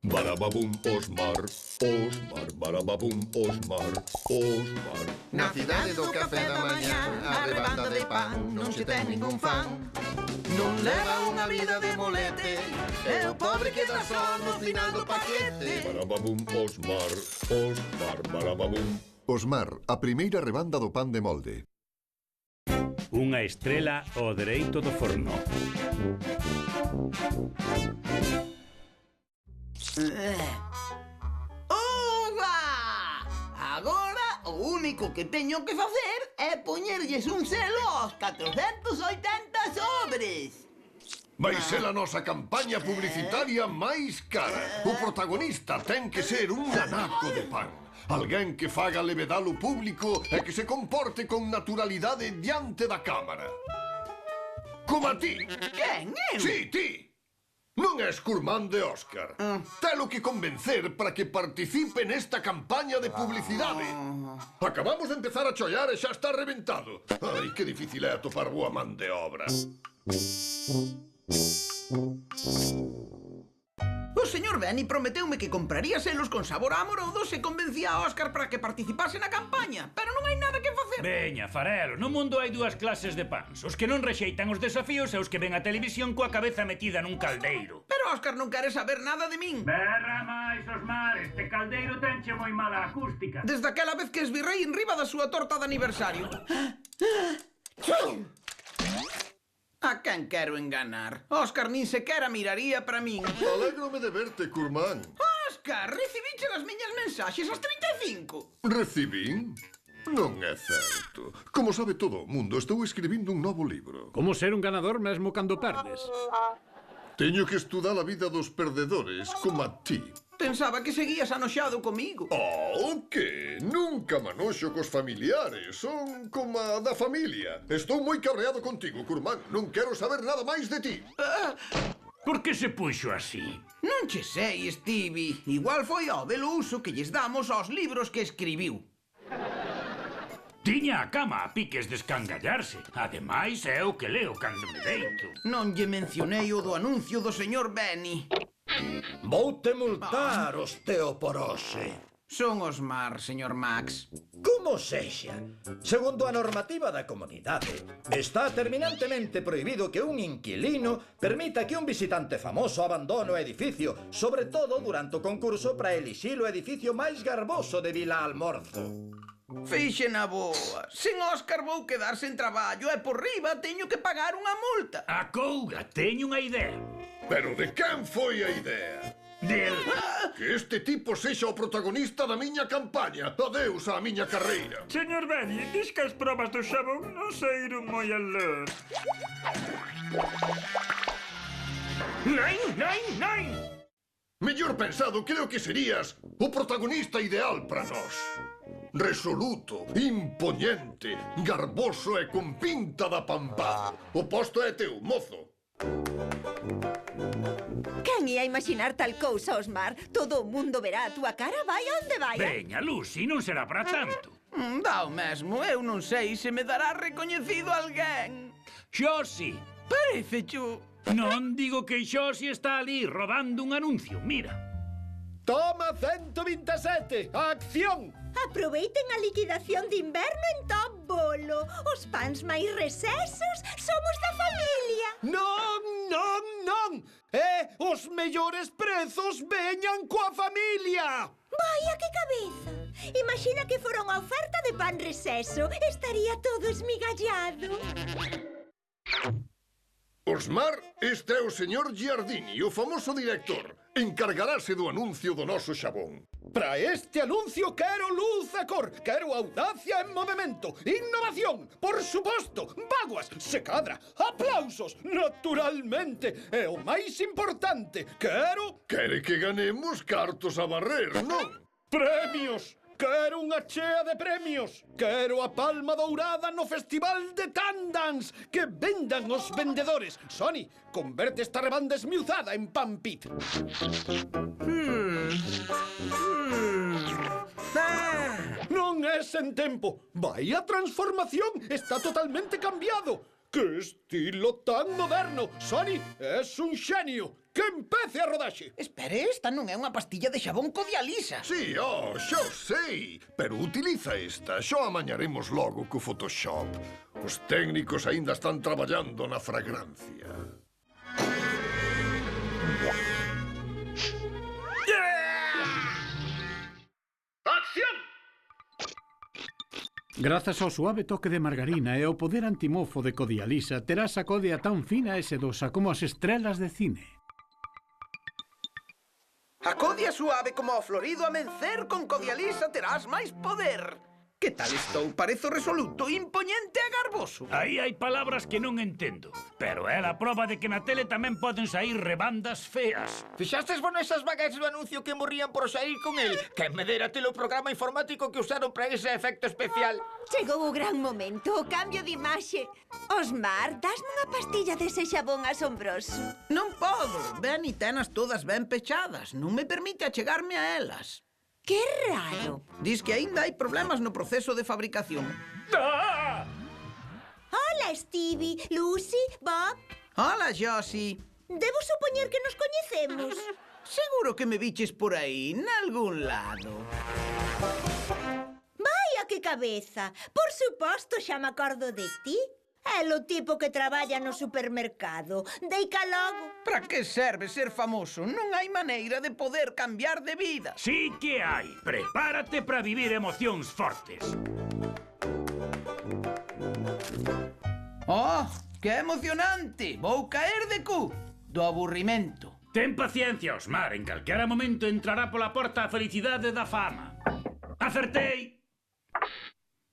Barababum, Osmar, Osmar, barababum, Osmar, Osmar. Na cidade do café da mañá, a rebanda de pan non se ten ningún fan. Non leva unha vida de molete, e o pobre queda só no final do paquete. Barababum, Osmar, Osmar, barababum. Osmar, a primeira rebanda do pan de molde. Unha estrela ao dereito do forno. Oba! Agora o único que teño que facer é poñerlles un selo aos 480 sobres. Vai ser a nosa campaña publicitaria máis cara. O protagonista ten que ser un anaco de pan. Alguén que faga levedar o público e que se comporte con naturalidade diante da cámara. Como a ti. Quen, eu? Sí, ti. Non és curmán de Óscar. Telo que convencer para que participe nesta campaña de publicidade. Acabamos de empezar a chollar e xa está reventado. Ai, que difícil é atopar boa man de obra. O señor Benny prometeume que compraría selos con sabor a amorodo se convencía a Óscar para que participase na campaña, pero non hai nada que facer. Veña, farelo, no mundo hai dúas clases de pans. Os que non rexeitan os desafíos e os que ven a televisión coa cabeza metida nun caldeiro. Pero Óscar non quere saber nada de min. Berra máis, Osmar, este caldeiro tenche moi mala acústica. Desde aquela vez que esvirrei en riba da súa torta de aniversario. A quen quero enganar? Óscar nin sequera miraría para min. Alégrome de verte, curmán. Óscar, recibiche as miñas mensaxes ás 35. Recibín? Non é certo. Como sabe todo o mundo, estou escribindo un novo libro. Como ser un ganador mesmo cando perdes. Teño que estudar a vida dos perdedores como a ti. Pensaba que seguías anoxado comigo. Oh, que? Nunca manoxo cos familiares. Son como a da familia. Estou moi cabreado contigo, curmán. Non quero saber nada máis de ti. Por que se puxo así? Non che sei, Stevie. Igual foi ao belo uso que lles damos aos libros que escribiu. Tiña a cama a piques de escangallarse. Ademais, é o que leo cando me deito. Non lle mencionei o do anuncio do señor Benny. Voute multar, osteoporose. Son Osmar, señor Max. Como sexa, segundo a normativa da comunidade, está terminantemente prohibido que un inquilino permita que un visitante famoso abandone o edificio, sobre todo durante o concurso para elixir o edificio máis garboso de Vila Almorzo. Fixen a boa. Sen Óscar vou quedar sen traballo e por riba teño que pagar unha multa. A couga, teño unha idea. Pero de quen foi a idea? Del... Que este tipo sexa o protagonista da miña campaña. Adeus á miña carreira. Señor Benny, dis que as probas do xabón non saíron moi aló. Nein! Mellor pensado, creo que serías o protagonista ideal para nós. Resoluto, impoñente, garboso e con pinta da pampada. O posto é teu, mozo. Quen ia imaginar tal cousa, Osmar? Todo o mundo verá a túa cara, vai onde vai. Veña, Lucy, non será para tanto. Dá o mesmo, eu non sei se me dará recoñecido alguén. Xosi. Parece chu. Non digo que Xosi está ali rodando un anuncio, mira. Toma 127, acción! Aproveiten a liquidación de inverno en Top Bolo. Os pans máis recesos somos da familia. Non! Os mellores prezos veñan coa familia! Vaya que cabeza. Imagina que fora unha oferta de pan receso. Estaría todo esmigallado. Osmar, este é o señor Giardini, o famoso director. Encargarase do anuncio do noso xabón. Para este anuncio quero luz e cor, quero audacia en movimento, innovación, por suposto, vaguas, se cadra, aplausos, naturalmente, e o máis importante, quero... Quere que ganemos cartos a barrer, non? Premios! Quero unha chea de premios! Quero a palma dourada no Festival de Tandans! Que vendan os vendedores! Sony, converte esta rebanda esmiuzada en pan pit. Non é sen tempo. Vai a transformación! Está totalmente cambiado! Que estilo tan moderno! Sony, es un xenio! Que empece a rodaxe! Espere, esta non é unha pastilla de xabón Codialisa. Sí, xa sei. Pero utiliza esta. Xo amañaremos logo co Photoshop. Os técnicos aínda están traballando na fragrancia. ¡Acción! Grazas ao suave toque de margarina e ao poder antimofo de Codialisa, terás a codea tan fina e sedosa como as estrelas de cine. A codia suave como o florido amencer con Codialisa terás máis poder. Que tal estou? Parezo resoluto, impoñente e garboso. Aí hai palabras que non entendo. Pero é a prova de que na tele tamén poden sair rebandas feas. Fixastes vos nesas baguettes do anuncio que morrían por sair con el? Que me dera telo programa informático que usaron para ese efecto especial. Chegou o gran momento, o cambio de imaxe. Osmar, dasme unha pastilla dese xabón asombroso. Non podo. Ben e tenas todas ben pechadas. Non me permite achegarme a elas. Que raro. Dis que aínda hai problemas no proceso de fabricación. Ah! Hola, Stevie, Lucy, Bob. Hola, Josie. Debo supoñer que nos coñecemos. Seguro que me viches por aí, nalgún lado. Vaya que cabeza. Por suposto, xa me acordo de ti. É o tipo que traballa no supermercado. Deica logo. Para que serve ser famoso? Non hai maneira de poder cambiar de vida. Sí que hai. Prepárate para vivir emocións fortes. Oh, que emocionante. Vou caer de cu do aburrimento. Ten paciencia, Osmar. En calquera momento entrará pola porta a felicidade da fama. Acertei!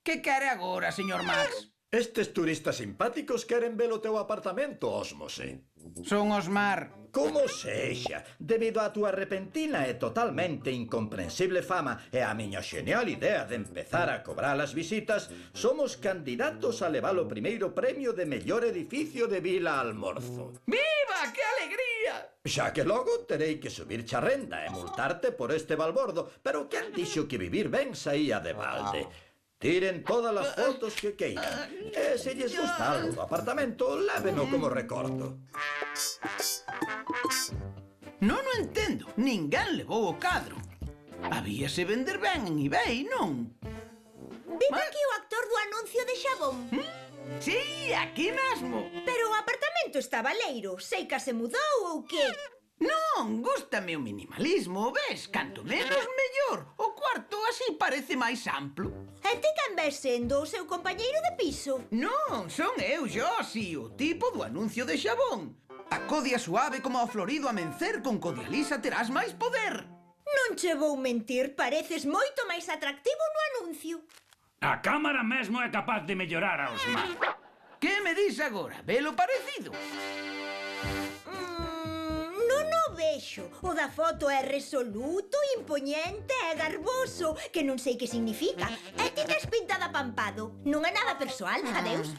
Que quere agora, señor Max? Estes turistas simpáticos queren ver o teu apartamento, Ósmose. Son Osmar. Como sexa, debido á túa repentina e totalmente incomprensible fama e á miña xenial idea de empezar a cobrar as visitas, somos candidatos a levar o primeiro premio de mellor edificio de Vila Almorzo. Viva, que alegría! Xa que logo terei que subirche a renda e multarte por este balbordo, pero quen dixo que vivir ben saía de balde? Tiren todas as fotos que queiran. E se lles gusta algo do apartamento, léveno como recordo. Non o entendo. Ninguén levou o cadro. Habíase vender ben en eBay, non? Vive aquí o actor do anuncio de xabón. Sí, aquí mesmo. Pero o apartamento está baleiro. Sei que se mudou ou que? Non, gústame o minimalismo, ves? Canto menos, mellor. O cuarto así parece máis amplo. E ti quen ves sendo o seu compañeiro de piso? Non, son eu, Josie, o tipo do anuncio de xabón. A codia suave como o florido amencer con Codialisa terás máis poder. Non che vou mentir, pareces moito máis atractivo no anuncio. A cámara mesmo é capaz de mellorar a Osmar. Que me dis agora? Velo parecido? Non o vexo. O da foto é resoluto, impoñente e garboso, que non sei que significa. E ti tes pinta de apampado. Non é nada persoal, adeus.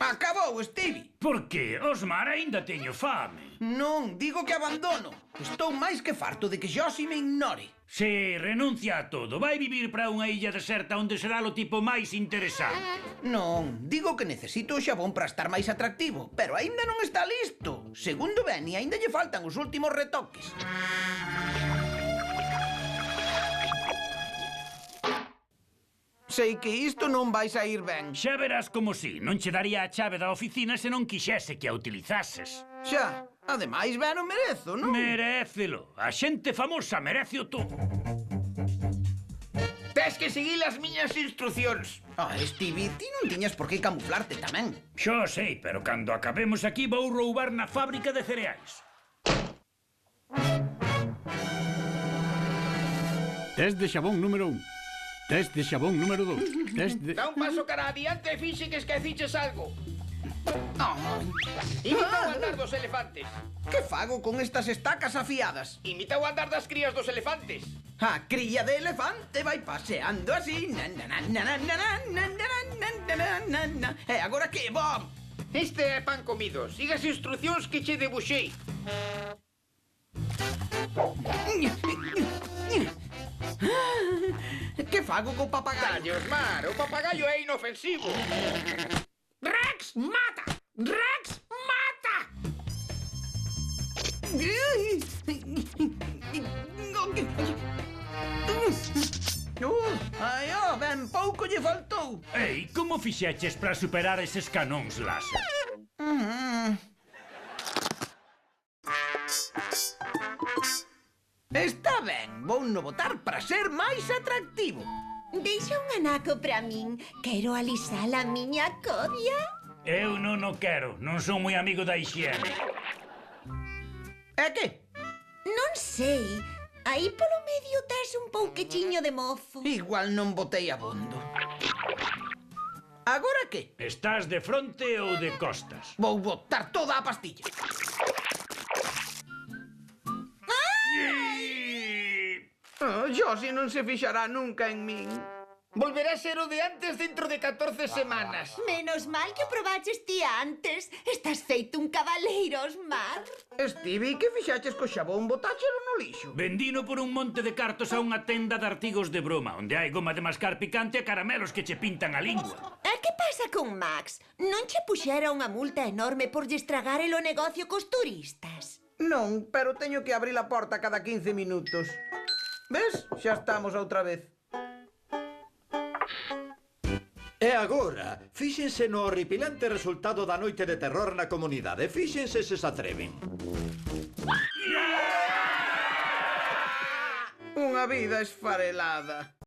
Acabou, Stevie. Por que? Osmar, aínda teño fame. Non, digo que abandono. Estou máis que farto de que Josie me ignore. Si, renuncia a todo. Vai vivir para unha illa deserta onde será o tipo máis interesante. Non, digo que necesito o xabón para estar máis atractivo, pero aínda non está listo. Segundo Benny, aínda lle faltan os últimos retoques. Sei que isto non vai saír ben. Xa verás como si. Non che daría a chave da oficina se non quixese que a utilizases. Xa, ademais ben o merezo, non? Merécelo. A xente famosa merece o todo. Tes que seguir as miñas instruccións. Stevie, ti non tiñas por que camuflarte tamén. Xo sei, pero cando acabemos aquí vou roubar na fábrica de cereais. Test de xabón número 1. Test de xabón número 2. Test de... Da un paso cara adiante e finxe que esqueciches algo. Imita o andar dos elefantes. Que fago con estas estacas afiadas? Imita o andar das crías dos elefantes. A cría de elefante vai paseando así. E agora que, Bob? Este é pan comido. Siga as instruccións que che debuxei. Que fago co papagaio? Dalle, Osmar, o papagaio é inofensivo. Rex, mata! Rex, mata! Ai, ben pouco lle faltou. Ei, como fixeches para superar eses canóns láser? Está ben, vou no botar para ser máis atractivo. Deixa un anaco para min. Quero alisar a miña codia. Eu non o quero, non son moi amigo da hixiene. E que? Non sei. Aí polo medio tes un pouquechiño de mofo. Igual non botei abondo. Agora que? Estás de fronte ou de costas? Vou botar toda a pastilla. Josie non se fixará nunca en min. Volverá a ser o de antes dentro de 14 semanas. Menos mal que o probaches ti antes. Estás feito un cabaleiro, Osmar. Stevie, que fixaches co xabón? Botáchelo no lixo. Vendino por un monte de cartos a unha tenda de artigos de broma, onde hai goma de mascar picante e caramelos que che pintan a lingua. E que pasa con Max? Non che puxera unha multa enorme por lle estragar o negocio cos turistas? Non, pero teño que abrir a porta cada 15 minutos. Ves? Xa estamos outra vez. E agora, fíxense no horripilante resultado da noite de terror na comunidade. Fíxense se se atreven. Unha vida esfarelada.